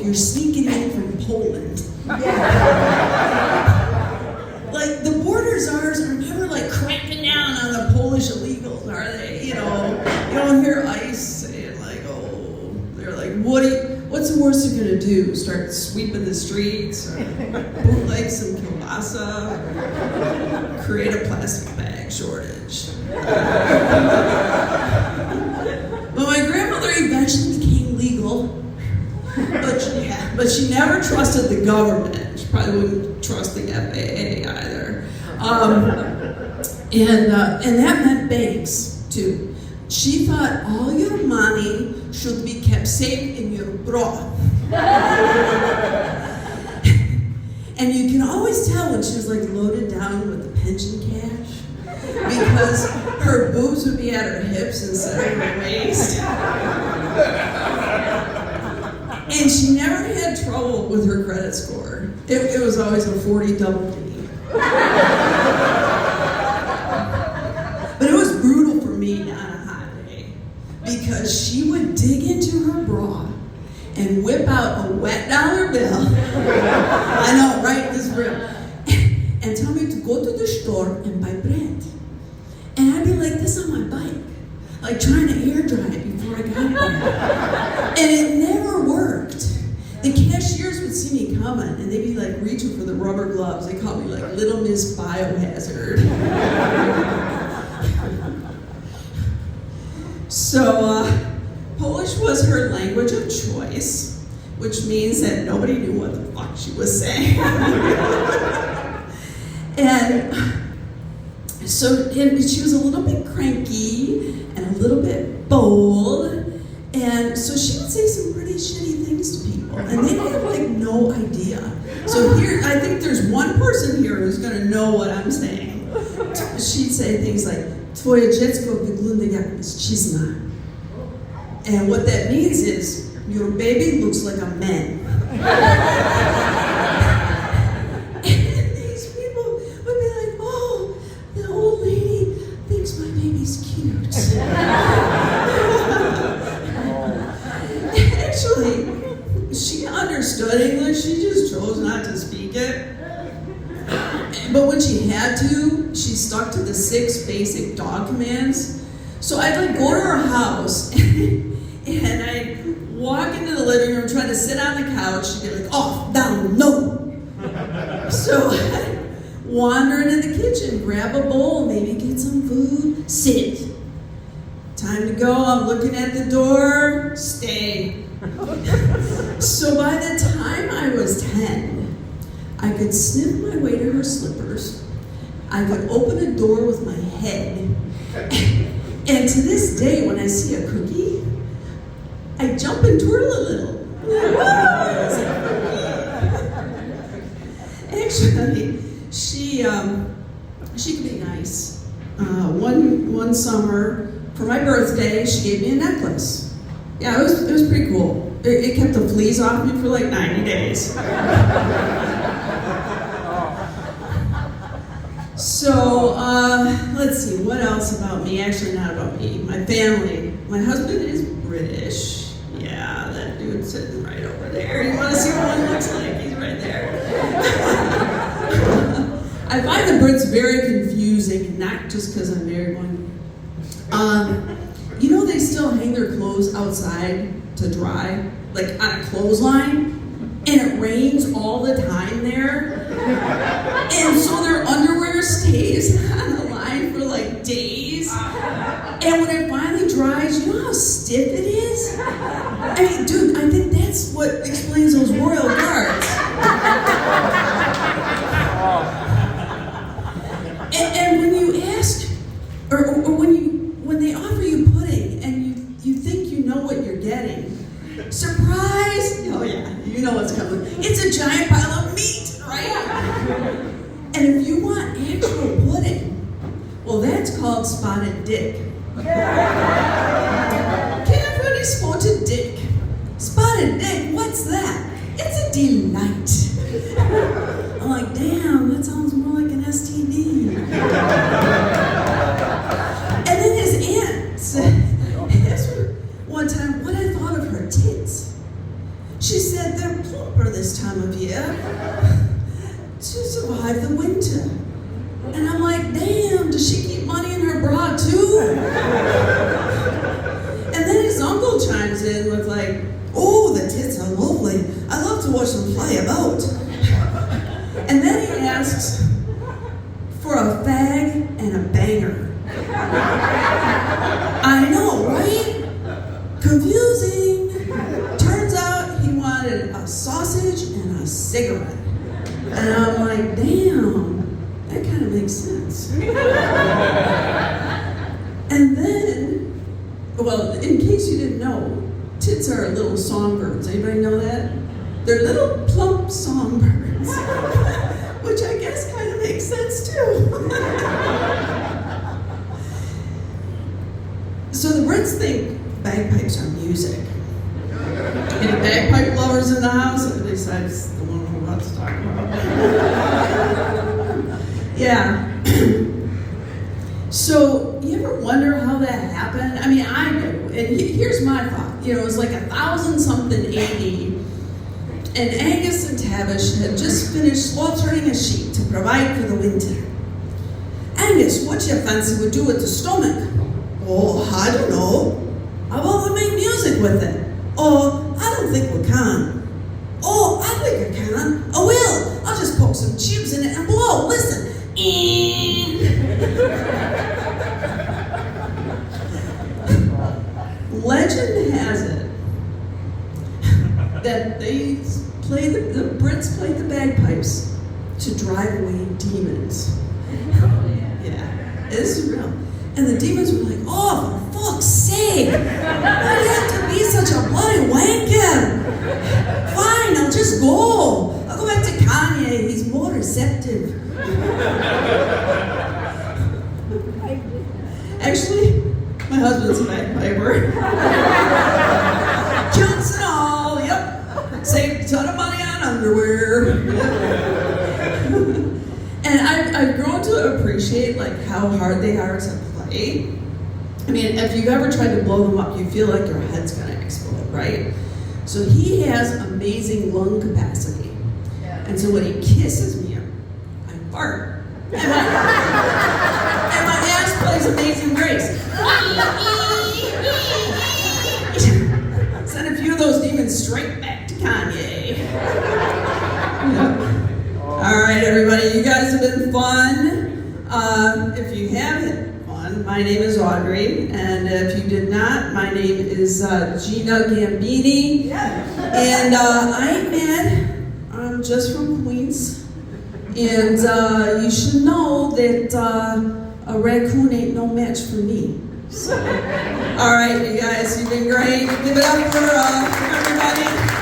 you're sneaking in from Poland. Like, the border czars are never like cracking down on the Polish illegals, are they? You don't hear ICE saying like, oh, they're like, what's the worst you're gonna do? Start sweeping the streets, or bootleg some kielbasa, create a plastic bag shortage. But my grandmother eventually became legal, but she never trusted the government. She probably wouldn't trust the FAA either. And that meant banks too. She thought all your money should be kept safe in your bra. And you can always tell when she was like loaded down with the pension cash, because her boobs would be at her hips instead of her waist. And she never had trouble with her credit score. It was always a 40 double D. But it was brutal for me on a hot day, because she would dig into her bra and whip out a wet dollar bill. I know, right? This real. And tell me to go to the store and buy bread. And I'd be like this on my bike, like trying to air dry it before I got there. And it never worked. The cashiers would see me coming and they'd be like reaching for the rubber gloves. They called me like Little Miss Biohazard. So Polish was her language of choice, which means that nobody knew what the fuck she was saying. And so she was a little bit cranky and a little bit bold, and so she would say some pretty shitty things to people, and they have like no idea. So here, I think there's one person here who's gonna know what I'm saying. She'd say things like, "Twoje dziecko wygląda jak mężczyzna." And what that means is, your baby looks like a man. And these people would be like, oh, the old lady thinks my baby's cute. Actually, she understood English, she just chose not to speak it. But when she had to, she stuck to the 6 basic dog commands. So I'd like go to her house and I'd walk into the living room trying to sit on the couch. She'd be like, off, down, no. So I'd wander into the kitchen, grab a bowl, maybe get some food, sit. Time to go, I'm looking at the door, stay. So by the time I was 10, I could sniff my way to her slippers. I could open a door with my head. And to this day, when I see a cookie, I jump and twirl a little. Actually, she could be nice. One summer, for my birthday, she gave me a necklace. Yeah, it was pretty cool. It kept the fleas off me for like 90 days. So, let's see, what else about me? Actually, not about me. My family. My husband is British. Yeah, that dude's sitting right over there. You want to see what one looks like? He's right there. I find the Brits very confusing, not just because I'm married one. They still hang their clothes outside to dry, like on a clothesline, and it rains all the time there. And so their underwear stays on the line for like days. And when it finally dries, you know how stiff it is? I mean, dude, I think that's what explains those royal guards. And when you ask, or when they offer you pudding and you think you know what you're getting, surprise! Oh yeah, you know what's coming. It's a giant pile of meat, right? And if you want actual pudding, well, that's called spotted dick. Can't really spotted dick. Spotted dick, what's that? It's a delight. I'm like, damn, that sounds more like an STD. And then his aunt said, asked her one time what I thought of her tits. She said they're plumper this time of year to survive the winter. And I'm like, damn, does she keep money in her bra too? And then his uncle chimes in with like, oh, the tits are lovely. I love to watch them fly about. And then he asks for a fag and a banger. I know, right? Confusing. Turns out he wanted a sausage and a cigarette. And I'm like, damn, that kind of makes sense. And then, well, in case you didn't know, tits are little songbirds. Anybody know that? They're little plump songbirds. Which I guess kind of makes sense too. So the Brits think bagpipes are music. Any bagpipe lovers in the house? Besides the one we're about to talk about. Yeah. So, you ever wonder how that happened? I mean, I do. And here's my thought. You know, it was like 1000-something AD, and Angus and Tavish had just finished slaughtering a sheep to provide for the winter. Angus, what you fancy we do with the stomach? Oh, I don't know. How about we make music with it? Oh, I don't think we can. Oh, I think I can. I will. I'll just poke some tubes in it and blow. Listen. Legend has it that the Brits played the bagpipes to drive away demons. Yeah, this is real. And the demons were like, oh, for fuck's sake, why do you have to be such a bloody wanker? Fine, I'll just go. I'll go back to Kanye, he's more receptive. Actually, my husband's a bagpiper. Kilts and all, yep. Saved a ton of money on underwear. And I've grown to appreciate like how hard they are to play. I mean, if you've ever tried to blow them up, you feel like your head's gonna explode, right? So he has amazing lung capacity. And so when he kisses me, I fart. And my ass plays Amazing Grace. Send a few of those demons straight back to Kanye. Yeah. All right, everybody, you guys have been fun. If you haven't fun, my name is Audrey, and if you did not, my name is Gina Gambini, and I ain't mad. I'm just from Queens, and you should know that a raccoon ain't no match for me. So, all right, you guys, you've been great. Give it up for everybody.